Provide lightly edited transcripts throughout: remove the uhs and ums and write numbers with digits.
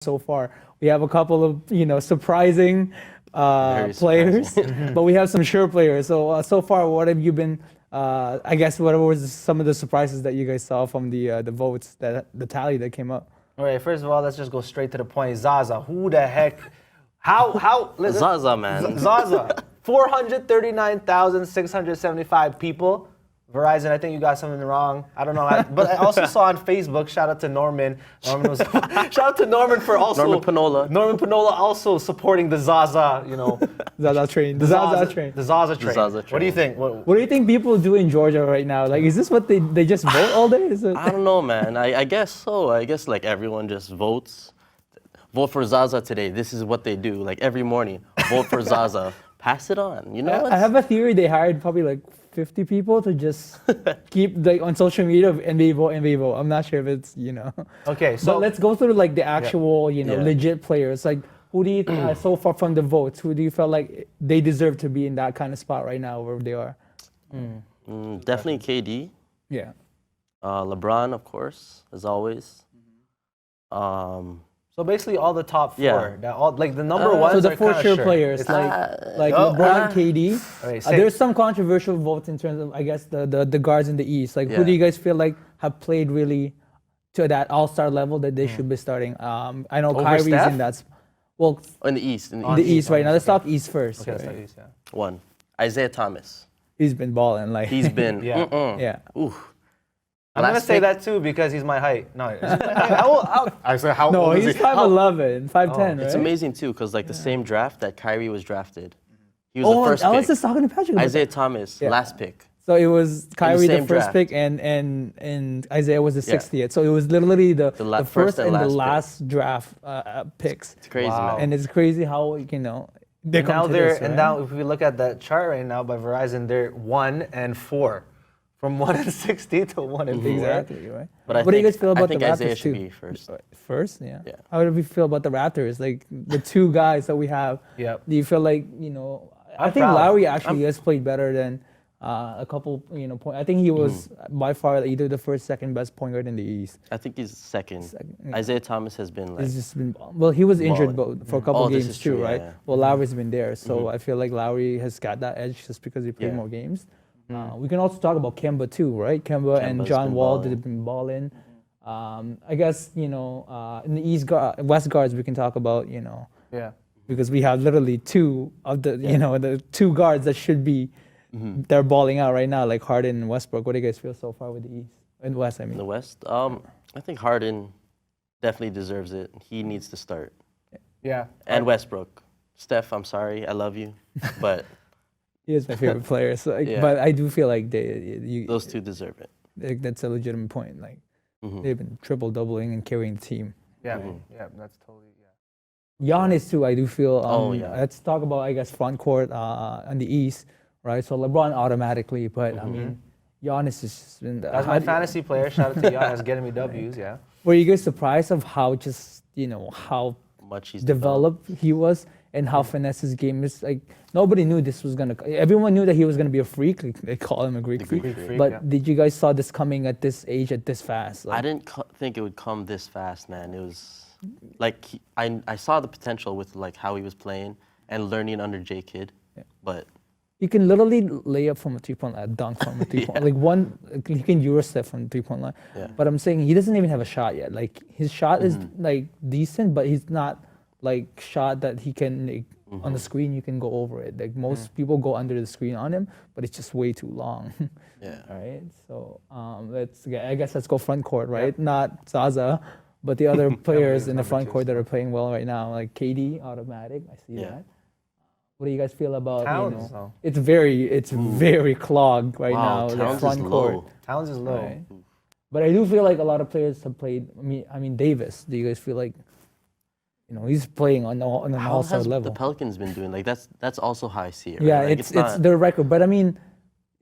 so far. We have a couple of surprising Very players, surprising. but we have some sure players. So far, what have you been? I guess what was some of the surprises that you guys saw from the votes that the tally that came up? All right, first of all, let's just go straight to the point. Zaza, who the heck? How? Listen, Zaza, man. Zaza, 439,675 people. Verizon, I think you got something wrong. I don't know. But I also saw on Facebook, shout out to Norman. Shout out to Norman for also. Norman Panola. Norman Panola also supporting the Zaza, Zaza train. The Zaza train. The Zaza train. Zaza What do you train. think? What do you think people do in Georgia right now? Like, is this what they just vote all day? Is it? I don't know, man. I guess so. I guess like everyone just votes. Vote for Zaza today. This is what they do. Like every morning, vote for Zaza. Pass it on. You know. I have a theory they hired probably like 50 people to just keep like on social media of NBA vote. I'm not sure if it's Okay, so But let's go through like the actual Yeah. legit players. Like who do you so far from the votes? Who do you feel like they deserve to be in that kind of spot right now where they are? Definitely KD. Yeah. LeBron, of course, as always. So basically, all the top four. Yeah. That all like the number ones So the are four kinda sure players It's like oh, LeBron, KD. Alright, say- There's some controversial votes in terms of I guess the guards in the East. Like who do Yeah. you guys feel like have played really to that All-Star level that they should be starting? I know Over Kyrie's Steph? in that. Well, In the East. In the in the East. East right now. Let's talk East first. Okay, right? that's not easy, yeah. One. Isaiah Thomas. He's been balling. Like He's been. Yeah. yeah. Ooh. I'm gonna Last say pick- that too because he's my height. No, I said how No, old is he's he? 5'11", 5'10", right? It's amazing too, because like the same draft that Kyrie was drafted. He was Oh, the first I was pick. just talking to Patrick about Isaiah that. Thomas, Yeah. last pick. So it was Kyrie the same first draft. pick and Isaiah was the Yeah. 60th. So it was literally the first first and and the last last draft picks. It's crazy, Wow. man. And it's crazy how they And come now to they're this, and right? now if we look at that chart right now by Verizon, they're 1 and 4, from 1 and 60 to 1 and 4. Exactly, right? But I what do you think- guys feel about I think the Raptors Isaiah should too? be first. First, yeah. Yeah. How do we feel about the Raptors? Like the two guys that we have. Yep. Do you feel like I I'm think proud. Lowry actually has played better than a couple point. I think he was by far either the first, second best point guard in the East. I think he's second. yeah. Isaiah Thomas has been like. It's just been well. He was injured Balling. for a couple Oh, this games is too, true, right? yeah. Well, Lowry's been there, so I feel like Lowry has got that edge just because he played Yeah. more games. We can also talk about Kemba too, right? Kemba and Kemba's John been Wall balling. they've been balling. I guess in the West guards we can talk about Yeah. because we have literally two of the the two guards that should be they're balling out right now, like Harden and Westbrook. What do you guys feel so far with the East and West? I In mean, the West, I think Harden definitely deserves it. He needs to start. Yeah. And Westbrook. Steph, I'm sorry, I love you, but he is my favorite player. So, Yeah. but I do feel like those two deserve it. that's a legitimate point. Like Mhm. they've been triple doubling and carrying the team. Yeah. Mhm. Yeah. That's totally Giannis too, I do feel. Oh, yeah. Let's talk about I guess front court on the East, right? So LeBron automatically, but I mean, Giannis has just been. That's my fantasy player. Shout out to Giannis getting me W's. Yeah. Were you guys surprised of how just how Much he's developed he was and how finesse his game is? Like nobody knew this was gonna. Everyone knew that he was gonna be a freak. Like, they call him a Greek freak. Greek freak, But yeah. did you guys saw this coming at this age, at this fast? I didn't think it would come this fast, man. It was like I saw the potential with like how he was playing and learning under J Kidd, but He can literally lay up from a 3-point line, dunk from a 3-point like he can Euro step from the 3-point line. Yeah. But I'm saying he doesn't even have a shot yet. Like his shot is like decent, but he's not like shot that he can like, on the screen you can go over it. Like most people go under the screen on him, but it's just way too long. yeah. All right. So I guess let's go front court, right? Not Zaza, but the other players in the number front two, court that are playing well right now, like KD, automatic. I see Yeah. that. What do you guys feel about Towns, though. It's very clogged right Wow, now. The Towns front is court. low. Towns is low. Right. But I do feel like a lot of players have played. I mean Davis. Do you guys feel like he's playing on an How all-star has level? the Pelicans been doing? Like that's also how I see it. Yeah, right? Like, it's not, their record. But I mean,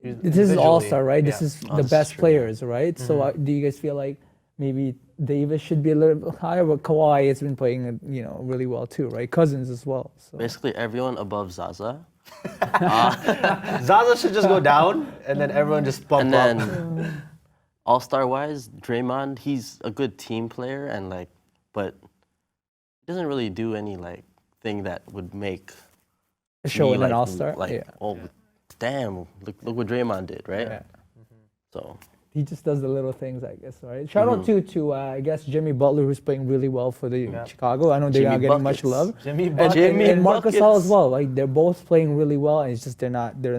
this is Visually, all-star, right? This yeah. is Oh, the this is best true, yeah. players, right? So do you guys feel like maybe Davis should be a little bit higher? But Kawhi has been playing, really well too, right? Cousins as well. So. basically everyone above Zaza. Zaza should just go down, and then everyone just bump And up. then all-star wise, Draymond, he's a good team player and like, but doesn't really do any like thing that would make Show me, in like, an all-star. Like, Yeah. oh, damn! Look what Draymond did, right? Yeah. So He just does the little things, I guess, right? Shout out to I guess Jimmy Butler, who's playing really well for the Chicago. I know they're Jimmy not getting much Buckets. love. Jimmy And Buckets. Jimmy And Marcus Gasol as Buckets. well. Like they're both playing really well, and it's just they're